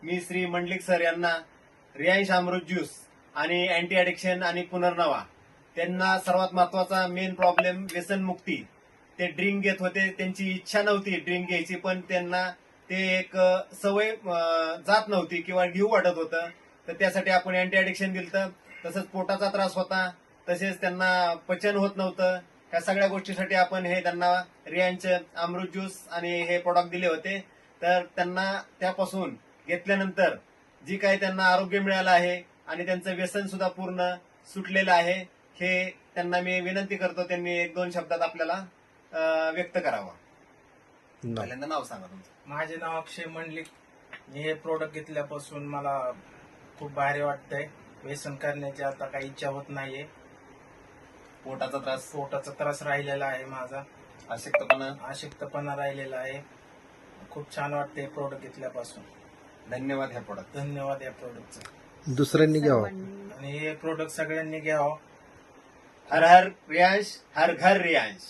मी Shri Mandlik sir यांना रियांश अमृत juice आणि anti addiction आणि पुनर्नवा त्यांना सर्वात महत्वाचा मेन प्रॉब्लेम व्यसनमुक्ती. ते ड्रिंक घेत होते, त्यांची इच्छा नव्हती ड्रिंक घ्यायची, पण त्यांना ते एक सवय जात नव्हती किंवा घेऊ वाटत होतं. तर त्यासाठी आपण अँटी ॲडिक्शन दिलं. तसंच पोटाचा त्रास होता, तसेच त्यांना पचन होत नव्हतं. ह्या सगळ्या गोष्टीसाठी आपण हे त्यांना रियांश अमृत ज्यूस आणि हे प्रोडक्ट दिले होते. तर त्यांना त्यापासून घेतल्यानंतर जी काही त्यांना आरोग्य मिळालं आहे आणि त्यांचं व्यसन सुद्धा पूर्ण सुटलेलं आहे. हे त्यांना मी विनंती करतो, त्यांनी 1-2 शब्दात आपल्याला व्यक्त करावं. पहिल्यांदा नाव सांगा तुमचं. माझे नाव अक्षय मंडलिक. मी हे प्रोडक्ट घेतल्यापासून मला खूप भारी वाटतंय. व्यसन करण्याची आता काही इच्छा होत नाहीये. पोटाचा त्रास राहिलेला आहे माझा, अशक्तपणा राहिलेला आहे. खूप छान वाटतंय प्रोडक्ट घेतल्यापासून. धन्यवाद ह्या प्रोडक्ट. धन्यवाद या प्रोडक्टचा. दुसऱ्यांनी घ्यावं आणि हे प्रोडक्ट सगळ्यांनी घ्यावं. हर हर रियांश, हर घर रियांश.